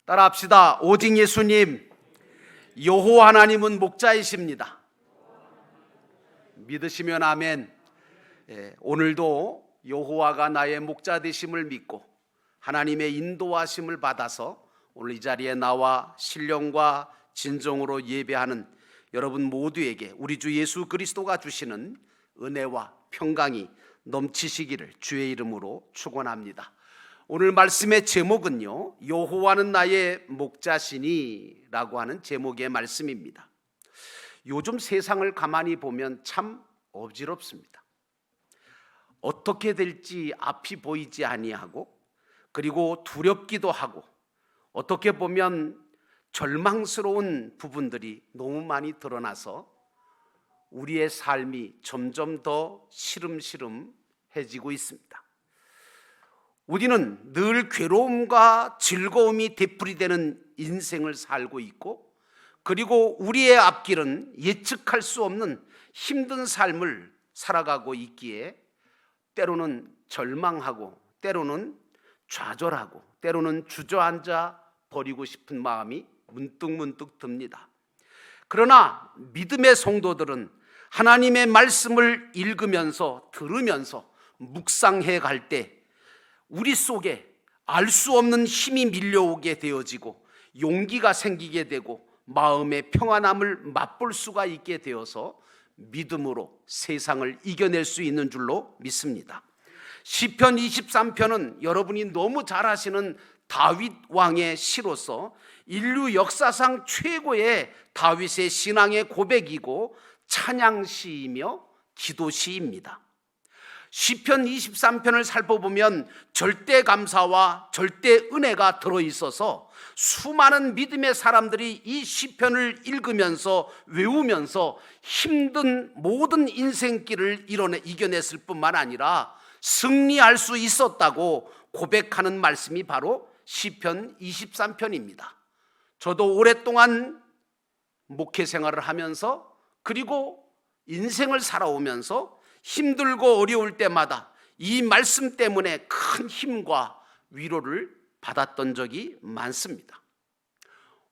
따라합시다. 오직 예수님, 여호와 하나님은 목자이십니다. 믿으시면 아멘. 오늘도 여호와가 나의 목자 되심을 믿고 하나님의 인도하심을 받아서 오늘 이 자리에 나와 신령과 진정으로 예배하는 여러분 모두에게 우리 주 예수 그리스도가 주시는 은혜와 평강이 넘치시기를 주의 이름으로 축원합니다. 오늘 말씀의 제목은요, 여호와는 나의 목자시니 라고 하는 제목의 말씀입니다. 요즘 세상을 가만히 보면 참 어지럽습니다. 어떻게 될지 앞이 보이지 아니하고, 그리고 두렵기도 하고, 어떻게 보면 절망스러운 부분들이 너무 많이 드러나서 우리의 삶이 점점 더 시름시름해지고 있습니다. 우리는 늘 괴로움과 즐거움이 되풀이되는 인생을 살고 있고, 그리고 우리의 앞길은 예측할 수 없는 힘든 삶을 살아가고 있기에 때로는 절망하고, 때로는 좌절하고, 때로는 주저앉아 버리고 싶은 마음이 문득문득 듭니다. 그러나 믿음의 성도들은 하나님의 말씀을 읽으면서 들으면서 묵상해 갈 때 우리 속에 알 수 없는 힘이 밀려오게 되어지고 용기가 생기게 되고 마음의 평안함을 맛볼 수가 있게 되어서 믿음으로 세상을 이겨낼 수 있는 줄로 믿습니다. 시편 23편은 여러분이 너무 잘 아시는 다윗 왕의 시로서 인류 역사상 최고의 다윗의 신앙의 고백이고 찬양시이며 기도시입니다. 시편 23편을 살펴보면 절대 감사와 절대 은혜가 들어있어서 수많은 믿음의 사람들이 이 시편을 읽으면서 외우면서 힘든 모든 인생길을 이겨냈을 뿐만 아니라 승리할 수 있었다고 고백하는 말씀이 바로 시편 23편입니다. 저도 오랫동안 목회 생활을 하면서 그리고 인생을 살아오면서 힘들고 어려울 때마다 이 말씀 때문에 큰 힘과 위로를 받았던 적이 많습니다.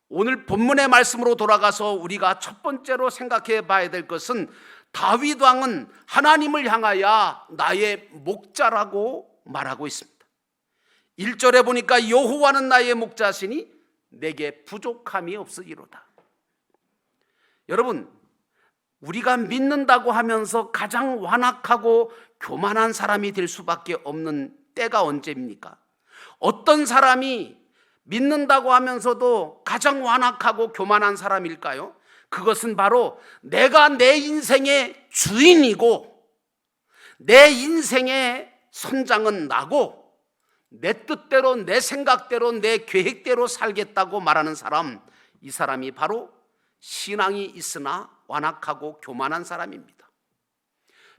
오늘 본문의 말씀으로 돌아가서 우리가 첫 번째로 생각해 봐야 될 것은 다윗 왕은 하나님을 향하여 나의 목자라고 말하고 있습니다. 1절에 보니까 여호와는 나의 목자시니 내게 부족함이 없으리로다. 여러분, 우리가 믿는다고 하면서 가장 완악하고 교만한 사람이 될 수밖에 없는 때가 언제입니까? 어떤 사람이 믿는다고 하면서도 가장 완악하고 교만한 사람일까요? 그것은 바로 내가 내 인생의 주인이고 내 인생의 선장은 나고 내 뜻대로 내 생각대로 내 계획대로 살겠다고 말하는 사람, 이 사람이 바로 신앙이 있으나 완악하고 교만한 사람입니다.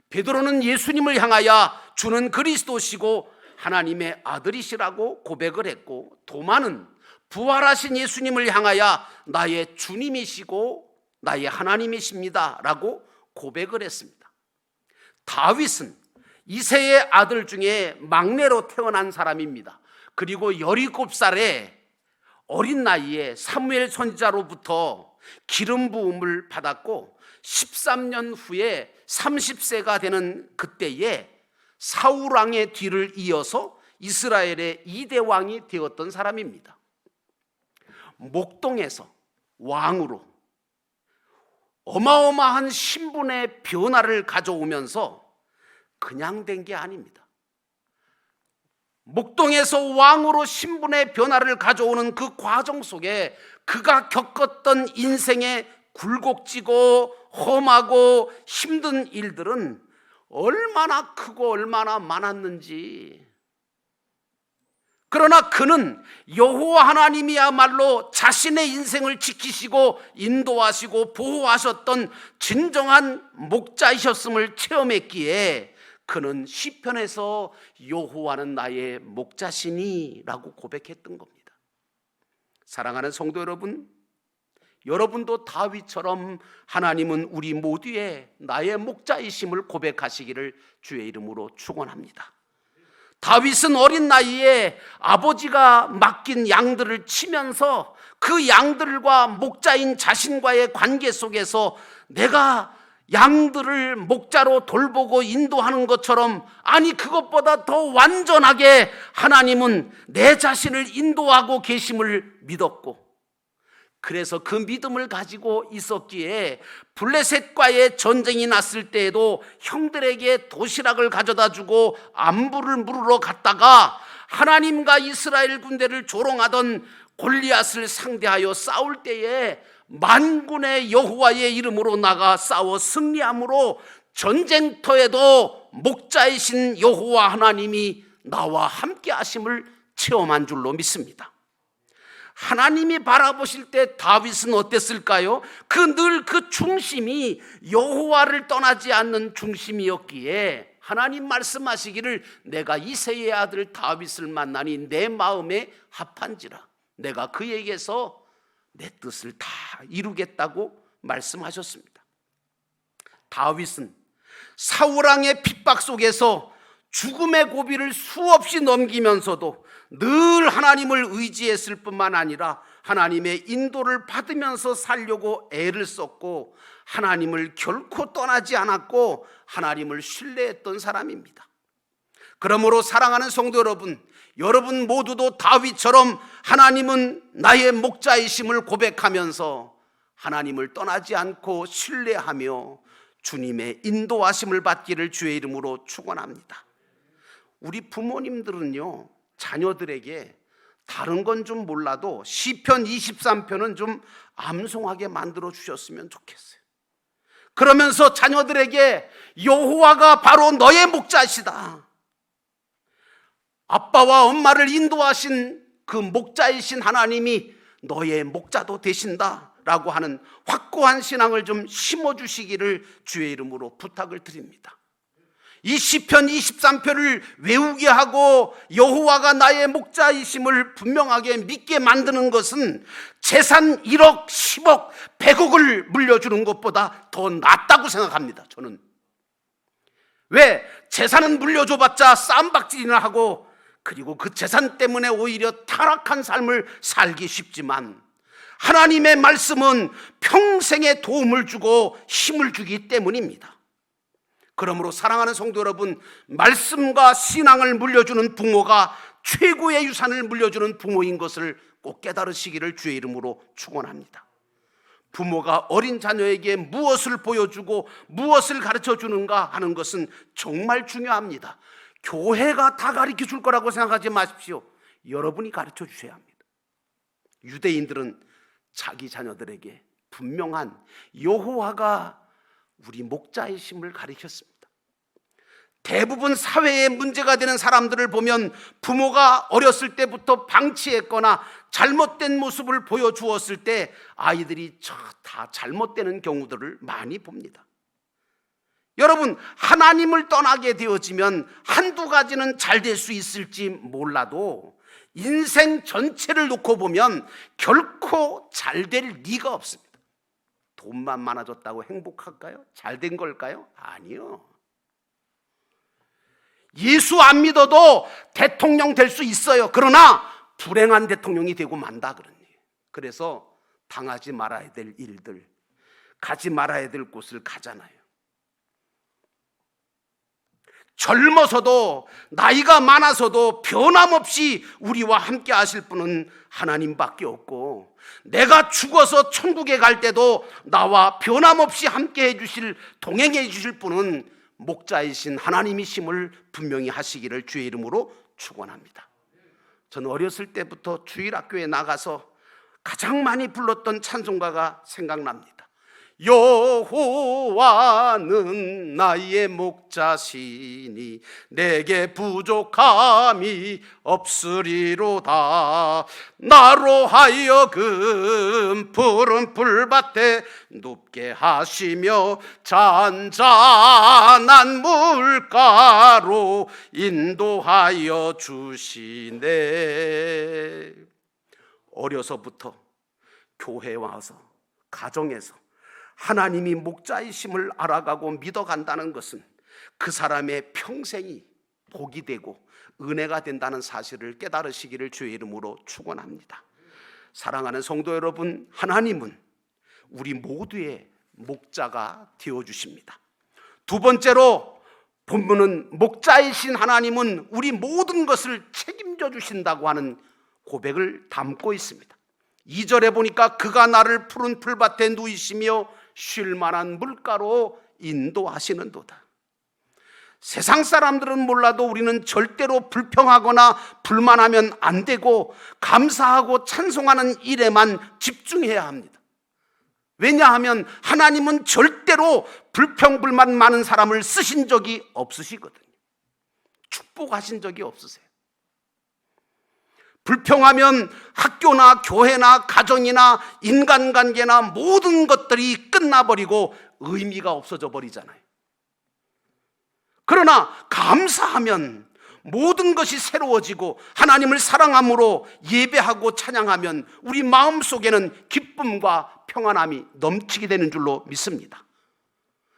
베드로는 예수님을 향하여 주는 그리스도시고 하나님의 아들이시라고 고백을 했고, 도마는 부활하신 예수님을 향하여 나의 주님이시고 나의 하나님이십니다 라고 고백을 했습니다. 다윗은 이새의 아들 중에 막내로 태어난 사람입니다. 그리고 17살에 어린 나이에 사무엘 선지자로부터 기름 부음을 받았고 13년 후에 30세가 되는 그때에 사울 왕의 뒤를 이어서 이스라엘의 2대 왕이 되었던 사람입니다. 목동에서 왕으로 어마어마한 신분의 변화를 가져오면서 그냥 된 게 아닙니다. 목동에서 왕으로 신분의 변화를 가져오는 그 과정 속에 그가 겪었던 인생의 굴곡지고 험하고 힘든 일들은 얼마나 크고 얼마나 많았는지. 그러나 그는 여호와 하나님이야말로 자신의 인생을 지키시고 인도하시고 보호하셨던 진정한 목자이셨음을 체험했기에 그는 시편에서 여호와는 나의 목자시니 라고 고백했던 겁니다. 사랑하는 성도 여러분, 여러분도 다윗처럼 하나님은 우리 모두의 나의 목자이심을 고백하시기를 주의 이름으로 축원합니다. 다윗은 어린 나이에 아버지가 맡긴 양들을 치면서 그 양들과 목자인 자신과의 관계 속에서 내가 양들을 목자로 돌보고 인도하는 것처럼, 아니 그것보다 더 완전하게 하나님은 내 자신을 인도하고 계심을 믿었고, 그래서 그 믿음을 가지고 있었기에 블레셋과의 전쟁이 났을 때에도 형들에게 도시락을 가져다 주고 안부를 물으러 갔다가 하나님과 이스라엘 군대를 조롱하던 골리앗을 상대하여 싸울 때에 만군의 여호와의 이름으로 나가 싸워 승리함으로 전쟁터에도 목자이신 여호와 하나님이 나와 함께 하심을 체험한 줄로 믿습니다. 하나님이 바라보실 때 다윗은 어땠을까요? 늘 그 중심이 여호와를 떠나지 않는 중심이었기에 하나님 말씀하시기를 내가 이새의 아들 다윗을 만나니 내 마음에 합한지라, 내가 그에게서 내 뜻을 다 이루겠다고 말씀하셨습니다. 다윗은 사울왕의 핍박 속에서 죽음의 고비를 수없이 넘기면서도 늘 하나님을 의지했을 뿐만 아니라 하나님의 인도를 받으면서 살려고 애를 썼고 하나님을 결코 떠나지 않았고 하나님을 신뢰했던 사람입니다. 그러므로 사랑하는 성도 여러분, 여러분 모두도 다윗처럼 하나님은 나의 목자이심을 고백하면서 하나님을 떠나지 않고 신뢰하며 주님의 인도하심을 받기를 주의 이름으로 축원합니다. 우리 부모님들은요, 자녀들에게 다른 건 좀 몰라도 시편 23편은 좀 암송하게 만들어 주셨으면 좋겠어요. 그러면서 자녀들에게 여호와가 바로 너의 목자시다, 아빠와 엄마를 인도하신 그 목자이신 하나님이 너의 목자도 되신다 라고 하는 확고한 신앙을 좀 심어주시기를 주의 이름으로 부탁을 드립니다. 이 시편 23편을 외우게 하고 여호와가 나의 목자이심을 분명하게 믿게 만드는 것은 재산 1억, 10억, 100억을 물려주는 것보다 더 낫다고 생각합니다. 저는. 왜? 재산은 물려줘봤자 쌈박질이나 하고 그리고 그 재산 때문에 오히려 타락한 삶을 살기 쉽지만 하나님의 말씀은 평생에 도움을 주고 힘을 주기 때문입니다. 그러므로 사랑하는 성도 여러분, 말씀과 신앙을 물려주는 부모가 최고의 유산을 물려주는 부모인 것을 꼭 깨달으시기를 주의 이름으로 축원합니다. 부모가 어린 자녀에게 무엇을 보여주고 무엇을 가르쳐 주는가 하는 것은 정말 중요합니다. 교회가 다 가르쳐 줄 거라고 생각하지 마십시오. 여러분이 가르쳐 주셔야 합니다. 유대인들은 자기 자녀들에게 분명한 여호와가 우리 목자이심을 가르쳤습니다. 대부분 사회에 문제가 되는 사람들을 보면 부모가 어렸을 때부터 방치했거나 잘못된 모습을 보여주었을 때 아이들이 다 잘못되는 경우들을 많이 봅니다. 여러분, 하나님을 떠나게 되어지면 한두 가지는 잘 될 수 있을지 몰라도 인생 전체를 놓고 보면 결코 잘 될 리가 없습니다. 돈만 많아졌다고 행복할까요? 잘 된 걸까요? 아니요. 예수 안 믿어도 대통령 될 수 있어요. 그러나 불행한 대통령이 되고 만다 그러니. 그래서 당하지 말아야 될 일들, 가지 말아야 될 곳을 가잖아요. 젊어서도 나이가 많아서도 변함없이 우리와 함께 하실 분은 하나님밖에 없고, 내가 죽어서 천국에 갈 때도 나와 변함없이 함께 해주실, 동행해 주실 분은 목자이신 하나님이심을 분명히 하시기를 주의 이름으로 축원합니다. 저는 어렸을 때부터 주일학교에 나가서 가장 많이 불렀던 찬송가가 생각납니다. 여호와는 나의 목자시니 내게 부족함이 없으리로다. 나로 하여금 푸른 풀밭에 눕게 하시며 잔잔한 물가로 인도하여 주시네. 어려서부터 교회에 와서 가정에서 하나님이 목자이심을 알아가고 믿어간다는 것은 그 사람의 평생이 복이 되고 은혜가 된다는 사실을 깨달으시기를 주의 이름으로 축원합니다. 사랑하는 성도 여러분, 하나님은 우리 모두의 목자가 되어주십니다. 두 번째로 본문은 목자이신 하나님은 우리 모든 것을 책임져 주신다고 하는 고백을 담고 있습니다. 2절에 보니까 그가 나를 푸른 풀밭에 누이시며 쉴 만한 물가로 인도하시는도다. 세상 사람들은 몰라도 우리는 절대로 불평하거나 불만하면 안 되고 감사하고 찬송하는 일에만 집중해야 합니다. 왜냐하면 하나님은 절대로 불평불만 많은 사람을 쓰신 적이 없으시거든요. 축복하신 적이 없으세요. 불평하면 학교나 교회나 가정이나 인간관계나 모든 것들이 끝나버리고 의미가 없어져 버리잖아요. 그러나 감사하면 모든 것이 새로워지고 하나님을 사랑함으로 예배하고 찬양하면 우리 마음속에는 기쁨과 평안함이 넘치게 되는 줄로 믿습니다.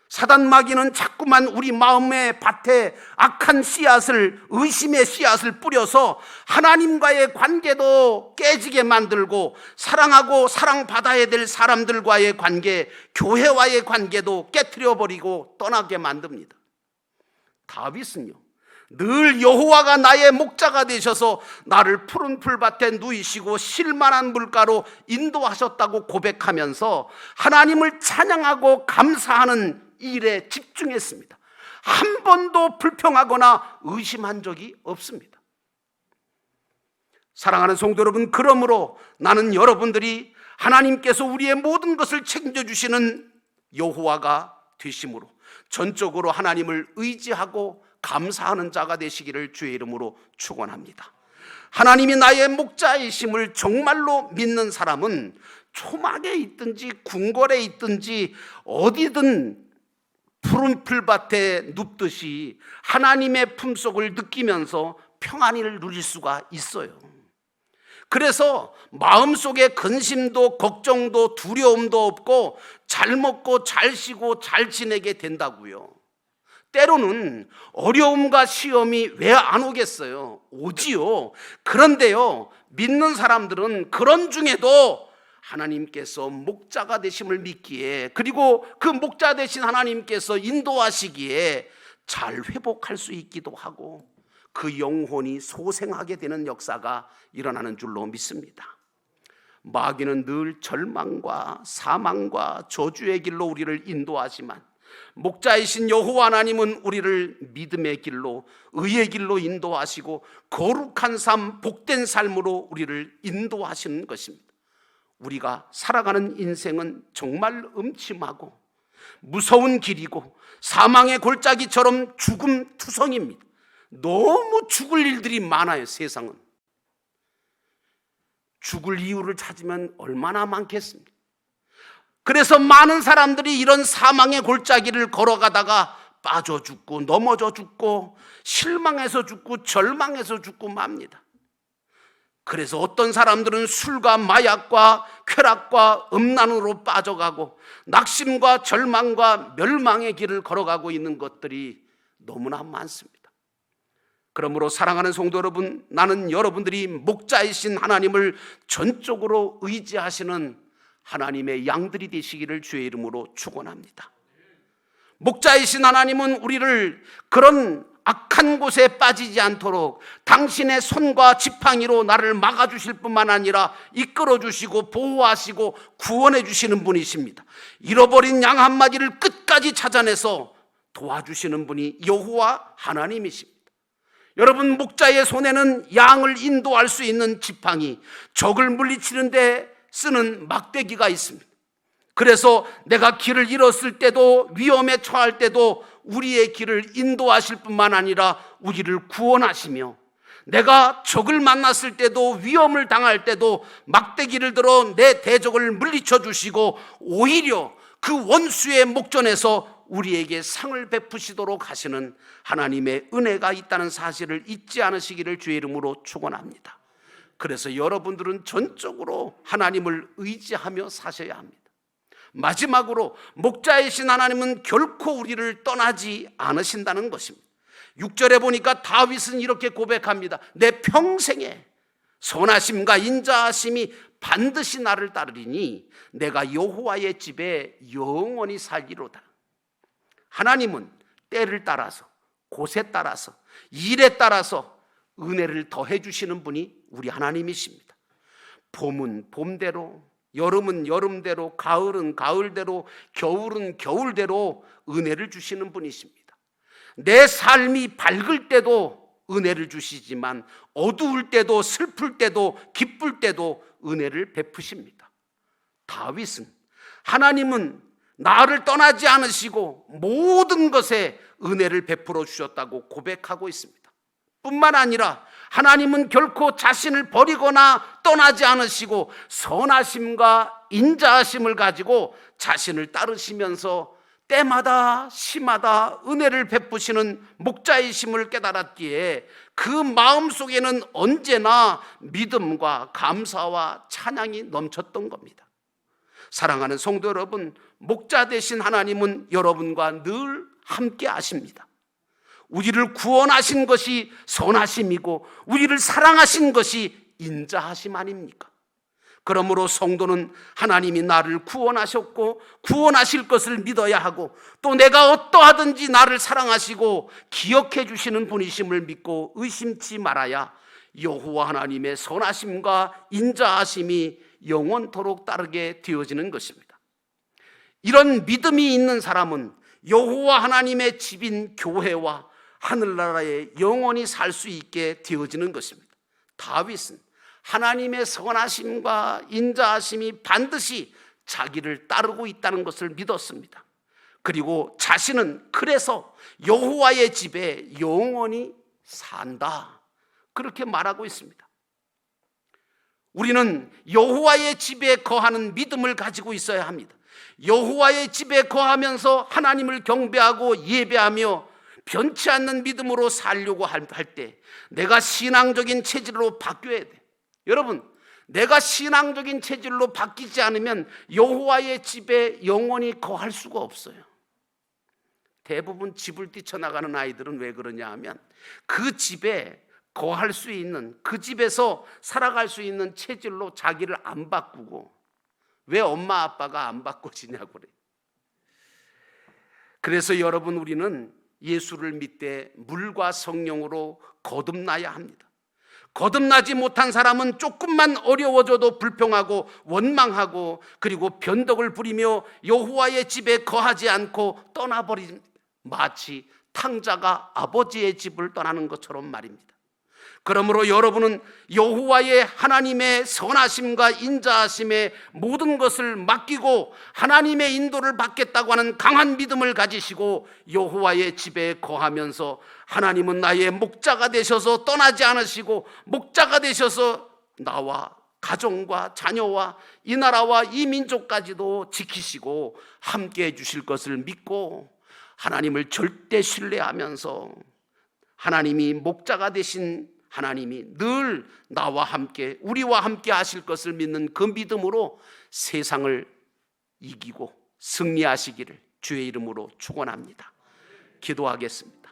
사단 마귀는 자꾸만 우리 마음의 밭에 악한 씨앗을, 의심의 씨앗을 뿌려서 하나님과의 관계도 깨지게 만들고 사랑하고 사랑받아야 될 사람들과의 관계, 교회와의 관계도 깨트려 버리고 떠나게 만듭니다. 다윗은요, 늘 여호와가 나의 목자가 되셔서 나를 푸른 풀밭에 누이시고 쉴만한 물가로 인도하셨다고 고백하면서 하나님을 찬양하고 감사하는 일에 집중했습니다. 한 번도 불평하거나 의심한 적이 없습니다. 사랑하는 성도 여러분, 그러므로 나는 여러분들이 하나님께서 우리의 모든 것을 책임져 주시는 여호와가 되심으로 전적으로 하나님을 의지하고 감사하는 자가 되시기를 주의 이름으로 축원합니다. 하나님이 나의 목자이심을 정말로 믿는 사람은 초막에 있든지 궁궐에 있든지 어디든 푸른 풀밭에 눕듯이 하나님의 품속을 느끼면서 평안을 누릴 수가 있어요. 그래서 마음속에 근심도 걱정도 두려움도 없고 잘 먹고 잘 쉬고 잘 지내게 된다고요. 때로는 어려움과 시험이 왜 안 오겠어요? 오지요. 그런데요, 믿는 사람들은 그런 중에도 하나님께서 목자가 되심을 믿기에, 그리고 그 목자 되신 하나님께서 인도하시기에 잘 회복할 수 있기도 하고 그 영혼이 소생하게 되는 역사가 일어나는 줄로 믿습니다. 마귀는 늘 절망과 사망과 저주의 길로 우리를 인도하지만 목자이신 여호와 하나님은 우리를 믿음의 길로, 의의 길로 인도하시고 거룩한 삶, 복된 삶으로 우리를 인도하시는 것입니다. 우리가 살아가는 인생은 정말 음침하고 무서운 길이고 사망의 골짜기처럼 죽음 투성입니다. 너무 죽을 일들이 많아요. 세상은 죽을 이유를 찾으면 얼마나 많겠습니까? 그래서 많은 사람들이 이런 사망의 골짜기를 걸어가다가 빠져 죽고 넘어져 죽고 실망해서 죽고 절망해서 죽고 맙니다. 그래서 어떤 사람들은 술과 마약과 쾌락과 음란으로 빠져가고 낙심과 절망과 멸망의 길을 걸어가고 있는 것들이 너무나 많습니다. 그러므로 사랑하는 성도 여러분, 나는 여러분들이 목자이신 하나님을 전적으로 의지하시는 하나님의 양들이 되시기를 주의 이름으로 축원합니다. 목자이신 하나님은 우리를 그런 악한 곳에 빠지지 않도록 당신의 손과 지팡이로 나를 막아주실 뿐만 아니라 이끌어주시고 보호하시고 구원해주시는 분이십니다. 잃어버린 양 한 마리를 끝까지 찾아내서 도와주시는 분이 여호와 하나님이십니다. 여러분, 목자의 손에는 양을 인도할 수 있는 지팡이, 적을 물리치는 데 쓰는 막대기가 있습니다. 그래서 내가 길을 잃었을 때도, 위험에 처할 때도 우리의 길을 인도하실 뿐만 아니라 우리를 구원하시며, 내가 적을 만났을 때도, 위험을 당할 때도 막대기를 들어 내 대적을 물리쳐 주시고 오히려 그 원수의 목전에서 우리에게 상을 베푸시도록 하시는 하나님의 은혜가 있다는 사실을 잊지 않으시기를 주의 이름으로 축원합니다. 그래서 여러분들은 전적으로 하나님을 의지하며 사셔야 합니다. 마지막으로 목자이신 하나님은 결코 우리를 떠나지 않으신다는 것입니다. 6절에 보니까 다윗은 이렇게 고백합니다. 내 평생에 선하심과 인자하심이 반드시 나를 따르리니 내가 여호와의 집에 영원히 살리로다. 하나님은 때를 따라서, 곳에 따라서, 일에 따라서 은혜를 더해 주시는 분이 우리 하나님이십니다. 봄은 봄대로, 여름은 여름대로, 가을은 가을대로, 겨울은 겨울대로 은혜를 주시는 분이십니다. 내 삶이 밝을 때도 은혜를 주시지만 어두울 때도, 슬플 때도, 기쁠 때도 은혜를 베푸십니다. 다윗은 하나님은 나를 떠나지 않으시고 모든 것에 은혜를 베풀어 주셨다고 고백하고 있습니다. 뿐만 아니라 하나님은 결코 자신을 버리거나 떠나지 않으시고 선하심과 인자하심을 가지고 자신을 따르시면서 때마다 시마다 은혜를 베푸시는 목자이심을 깨달았기에 그 마음속에는 언제나 믿음과 감사와 찬양이 넘쳤던 겁니다. 사랑하는 성도 여러분, 목자 되신 하나님은 여러분과 늘 함께 하십니다. 우리를 구원하신 것이 선하심이고 우리를 사랑하신 것이 인자하심 아닙니까? 그러므로 성도는 하나님이 나를 구원하셨고 구원하실 것을 믿어야 하고 또 내가 어떠하든지 나를 사랑하시고 기억해 주시는 분이심을 믿고 의심치 말아야 여호와 하나님의 선하심과 인자하심이 영원토록 따르게 되어지는 것입니다. 이런 믿음이 있는 사람은 여호와 하나님의 집인 교회와 하늘나라에 영원히 살 수 있게 되어지는 것입니다. 다윗은 하나님의 선하심과 인자하심이 반드시 자기를 따르고 있다는 것을 믿었습니다. 그리고 자신은 그래서 여호와의 집에 영원히 산다, 그렇게 말하고 있습니다. 우리는 여호와의 집에 거하는 믿음을 가지고 있어야 합니다. 여호와의 집에 거하면서 하나님을 경배하고 예배하며 변치 않는 믿음으로 살려고 할 때 내가 신앙적인 체질로 바뀌어야 돼. 여러분, 내가 신앙적인 체질로 바뀌지 않으면 여호와의 집에 영원히 거할 수가 없어요. 대부분 집을 뛰쳐나가는 아이들은 왜 그러냐 하면 그 집에 거할 수 있는, 그 집에서 살아갈 수 있는 체질로 자기를 안 바꾸고, 왜 엄마 아빠가 안 바꿔지냐고 그래. 그래서 여러분, 우리는 예수를 믿되 물과 성령으로 거듭나야 합니다. 거듭나지 못한 사람은 조금만 어려워져도 불평하고 원망하고 그리고 변덕을 부리며 여호와의 집에 거하지 않고 떠나버린, 마치 탕자가 아버지의 집을 떠나는 것처럼 말입니다. 그러므로 여러분은 여호와의 하나님의 선하심과 인자하심에 모든 것을 맡기고 하나님의 인도를 받겠다고 하는 강한 믿음을 가지시고 여호와의 집에 거하면서 하나님은 나의 목자가 되셔서 떠나지 않으시고 목자가 되셔서 나와 가정과 자녀와 이 나라와 이 민족까지도 지키시고 함께 해 주실 것을 믿고 하나님을 절대 신뢰하면서 하나님이 목자가 되신 하나님이 늘 나와 함께, 우리와 함께 하실 것을 믿는 그 믿음으로 세상을 이기고 승리하시기를 주의 이름으로 축원합니다. 기도하겠습니다.